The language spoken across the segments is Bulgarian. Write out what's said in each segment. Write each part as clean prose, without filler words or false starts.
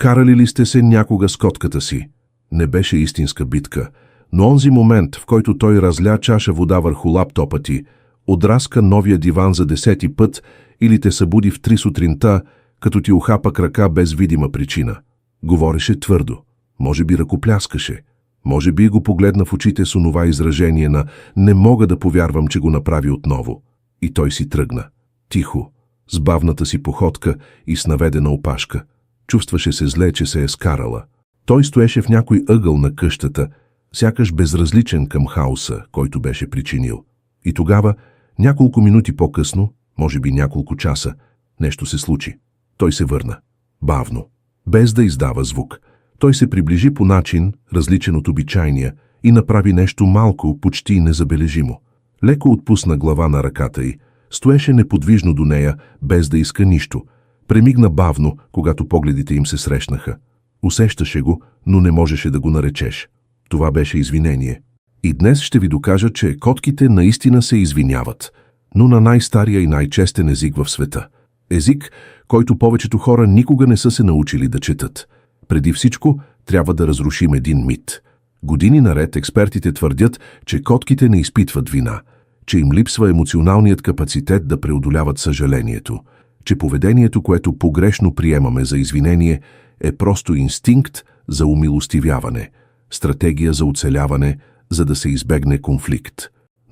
Карали ли сте се някога с котката си? Не беше истинска битка, но онзи момент, в който той разля чаша вода върху лаптопа ти, отраска новия диван за 10-ти път или те събуди в 3 сутринта, като ти ухапа крака без видима причина. Говореше твърдо, може би ръкопляскаше, може би го погледна в очите с онова изражение на «не мога да повярвам, че го направи отново». И той си тръгна. Тихо, с бавната си походка и с наведена опашка. Чувстваше се зле, че се е скарала. Той стоеше в някой ъгъл на къщата, сякаш безразличен към хаоса, който беше причинил. И тогава, няколко минути по-късно, може би няколко часа, нещо се случи. Той се върна. Бавно, без да издава звук. Той се приближи по начин, различен от обичайния, и направи нещо малко, почти незабележимо. Леко отпусна глава на ръката й, стоеше неподвижно до нея, без да иска нищо. Премигна бавно, когато погледите им се срещнаха. Усещаше го, но не можеше да го наречеш. Това беше извинение. И днес ще ви докажа, че котките наистина се извиняват, но на най-стария и най-честен език в света. Език, който повечето хора никога не са се научили да четат. Преди всичко, трябва да разрушим един мит. Години наред експертите твърдят, че котките не изпитват вина, че им липсва емоционалният капацитет да преодоляват съжалението, че поведението, което погрешно приемаме за извинение, е просто инстинкт за умилостивяване, стратегия за оцеляване, за да се избегне конфликт.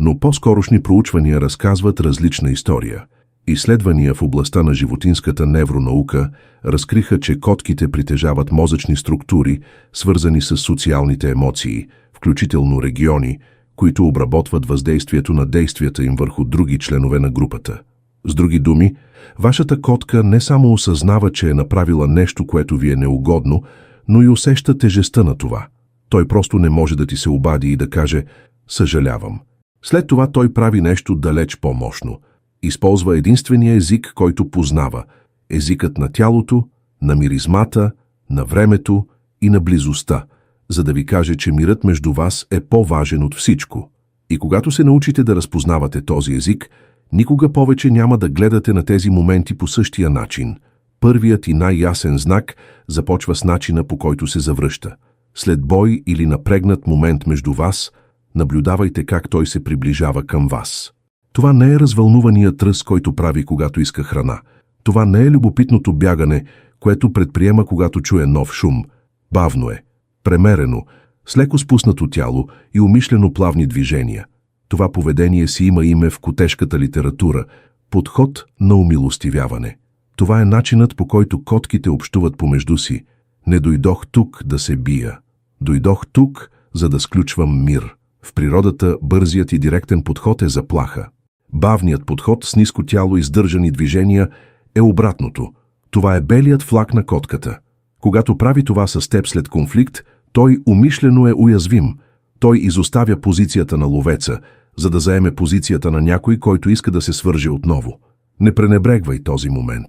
Но по-скорошни проучвания разказват различна история. Изследвания в областта на животинската невронаука разкриха, че котките притежават мозъчни структури, свързани с социалните емоции, включително региони, които обработват въздействието на действията им върху други членове на групата. С други думи, вашата котка не само осъзнава, че е направила нещо, което ви е неугодно, но и усеща тежестта на това. Той просто не може да ти се обади и да каже «съжалявам». След това той прави нещо далеч по-мощно. Използва единствения език, който познава – езикът на тялото, на миризмата, на времето и на близостта, за да ви каже, че мирът между вас е по-важен от всичко. И когато се научите да разпознавате този език, никога повече няма да гледате на тези моменти по същия начин. Първият и най-ясен знак започва с начина, по който се завръща. След бой или напрегнат момент между вас, наблюдавайте как той се приближава към вас. Това не е развълнуваният тръс, който прави, когато иска храна. Това не е любопитното бягане, което предприема, когато чуе нов шум. Бавно е, премерено, с леко спуснато тяло и умишлено плавни движения. Това поведение си има име в котешката литература – подход на умилостивяване. Това е начинът, по който котките общуват помежду си. Не дойдох тук да се бия. Дойдох тук, за да сключвам мир. В природата бързият и директен подход е заплаха. Бавният подход с ниско тяло и сдържани движения е обратното. Това е белият флаг на котката. Когато прави това с теб след конфликт, той умишлено е уязвим. Той изоставя позицията на ловеца, за да заеме позицията на някой, който иска да се свърже отново. Не пренебрегвай този момент.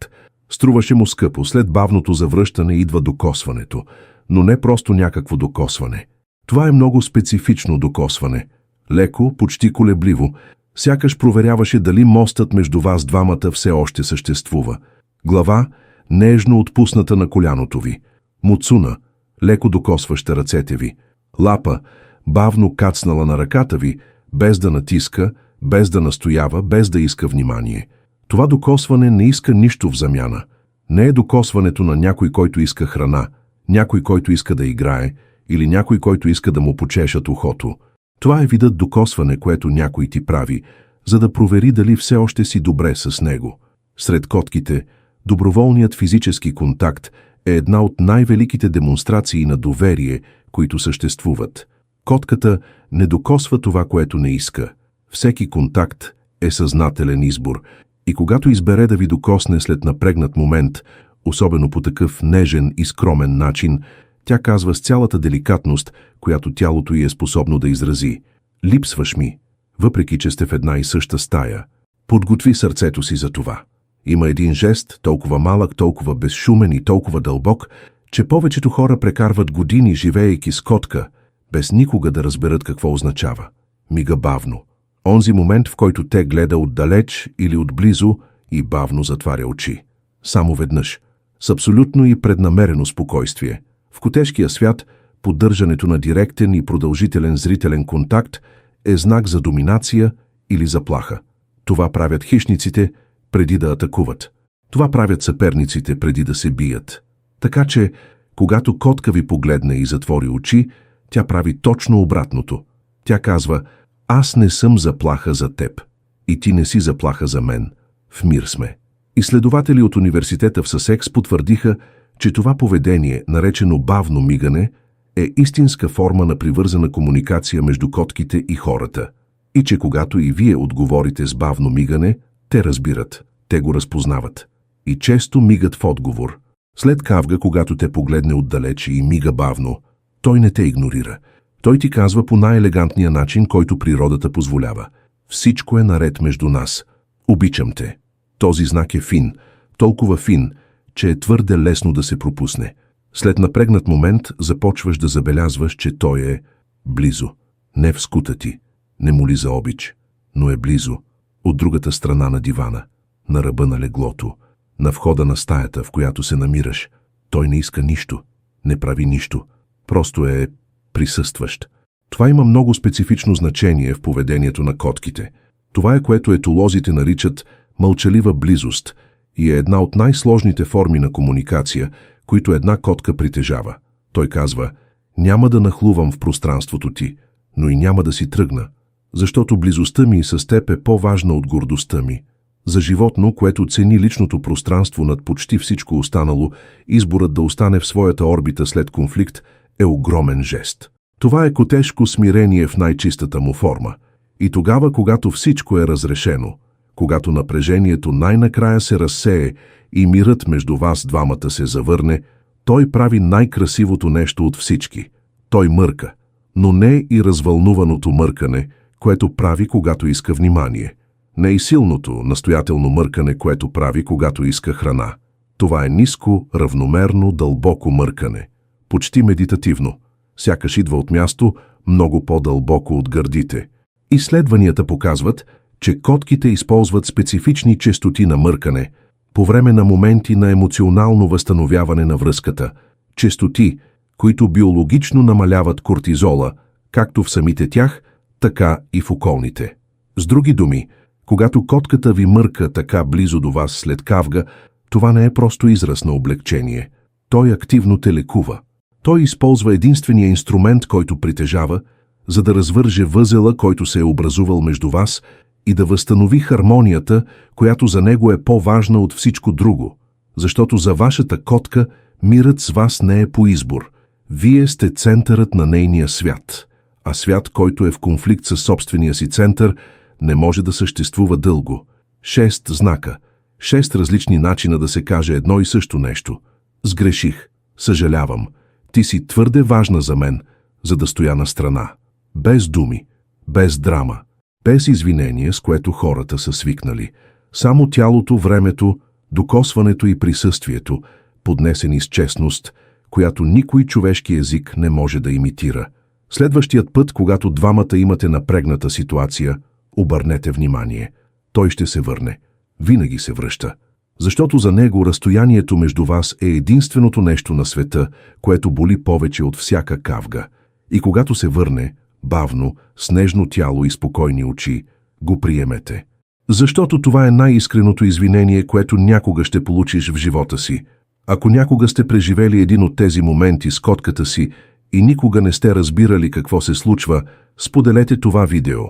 Струваше му скъпо, след бавното завръщане идва докосването, но не просто някакво докосване. Това е много специфично докосване. Леко, почти колебливо, сякаш проверяваше дали мостът между вас двамата все още съществува. Глава, нежно отпусната на коляното ви. Муцуна, леко докосваща ръцете ви. Лапа, бавно кацнала на ръката ви, без да натиска, без да настоява, без да иска внимание. Това докосване не иска нищо в замяна. Не е докосването на някой, който иска храна, някой, който иска да играе, или някой, който иска да му почешат ухото. Това е видът докосване, което някой ти прави, за да провери дали все още си добре с него. Сред котките, доброволният физически контакт е една от най-великите демонстрации на доверие, които съществуват. Котката не докосва това, което не иска. Всеки контакт е съзнателен избор и когато избере да ви докосне след напрегнат момент, особено по такъв нежен и скромен начин, тя казва с цялата деликатност, която тялото й е способно да изрази: «Липсваш ми», въпреки че сте в една и съща стая. Подготви сърцето си за това. Има един жест, толкова малък, толкова безшумен и толкова дълбок, че повечето хора прекарват години, живеейки с котка, без никога да разберат какво означава. Мига бавно. Онзи момент, в който те гледа отдалеч или отблизо и бавно затваря очи. Само веднъж. с абсолютно и преднамерено спокойствие. В котешкия свят поддържането на директен и продължителен зрителен контакт е знак за доминация или заплаха. Това правят хищниците преди да атакуват. Това правят съперниците преди да се бият. Така че, когато котка ви погледне и затвори очи, тя прави точно обратното. Тя казва: аз не съм заплаха за теб и ти не си заплаха за мен. В мир сме. Изследователи от университета в Съсекс потвърдиха, че това поведение, наречено бавно мигане, е истинска форма на привързана комуникация между котките и хората. И че когато и вие отговорите с бавно мигане, те разбират, те го разпознават. И често мигат в отговор. След кавга, когато те погледне отдалече и мига бавно, той не те игнорира. Той ти казва по най-елегантния начин, който природата позволява: всичко е наред между нас. Обичам те. Този знак е фин, толкова фин, че е твърде лесно да се пропусне. След напрегнат момент започваш да забелязваш, че той е близо. Не в скута ти, не моли за обич, но е близо, от другата страна на дивана, на ръба на леглото, на входа на стаята, в която се намираш. Той не иска нищо, не прави нищо, просто е присъстващ. Това има много специфично значение в поведението на котките. Това е, което етолозите наричат мълчалива близост и е една от най-сложните форми на комуникация, които една котка притежава. Той казва: няма да нахлувам в пространството ти, но и няма да си тръгна, защото близостта ми с теб е по-важна от гордостта ми. За животно, което цени личното пространство над почти всичко останало, изборът да остане в своята орбита след конфликт е огромен жест. Това е котешко смирение в най-чистата му форма. И тогава, когато всичко е разрешено, когато напрежението най-накрая се разсее и мирът между вас двамата се завърне, той прави най-красивото нещо от всички. Той мърка, но не и развълнуваното мъркане, което прави, когато иска внимание. Не и силното, настоятелно мъркане, което прави, когато иска храна. Това е ниско, равномерно, дълбоко мъркане. Почти медитативно. Сякаш идва от място много по-дълбоко от гърдите. Изследванията показват, че котките използват специфични честоти на мъркане по време на моменти на емоционално възстановяване на връзката. Честоти, които биологично намаляват кортизола, както в самите тях, така и в околните. С други думи, когато котката ви мърка така близо до вас след кавга, това не е просто израз на облегчение. Той активно те лекува. Той използва единствения инструмент, който притежава, за да развърже възела, който се е образувал между вас, и да възстанови хармонията, която за него е по-важна от всичко друго. Защото за вашата котка мирът с вас не е по избор. Вие сте центърът на нейния свят. А свят, който е в конфликт със собствения си център, не може да съществува дълго. 6 знака. 6 различни начина да се каже едно и също нещо. Сгреших. Съжалявам. Ти си твърде важна за мен, за да стоя на страна. Без думи, без драма, без извинение, с което хората са свикнали. Само тялото, времето, докосването и присъствието, поднесени с честност, която никой човешки език не може да имитира. Следващият път, когато двамата имате напрегната ситуация, обърнете внимание. Той ще се върне. Винаги се връща. Защото за него разстоянието между вас е единственото нещо на света, което боли повече от всяка кавга. И когато се върне, бавно, с нежно тяло и спокойни очи, го приемете. Защото това е най-искреното извинение, което някога ще получиш в живота си. Ако някога сте преживели един от тези моменти с котката си и никога не сте разбирали какво се случва, споделете това видео.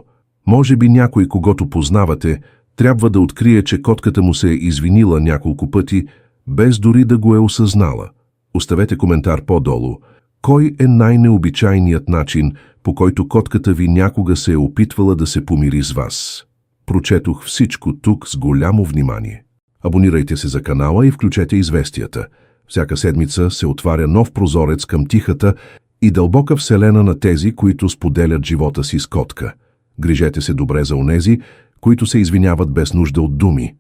Може би някой, когото познавате, трябва да открие, че котката му се е извинила няколко пъти, без дори да го е осъзнала. Оставете коментар по-долу. Кой е най-необичайният начин, по който котката ви някога се е опитвала да се помири с вас? Прочетох всичко тук с голямо внимание. Абонирайте се за канала и включете известията. Всяка седмица се отваря нов прозорец към тихата и дълбока вселена на тези, които споделят живота си с котка. Грижете се добре за онези, които се извиняват без нужда от думи.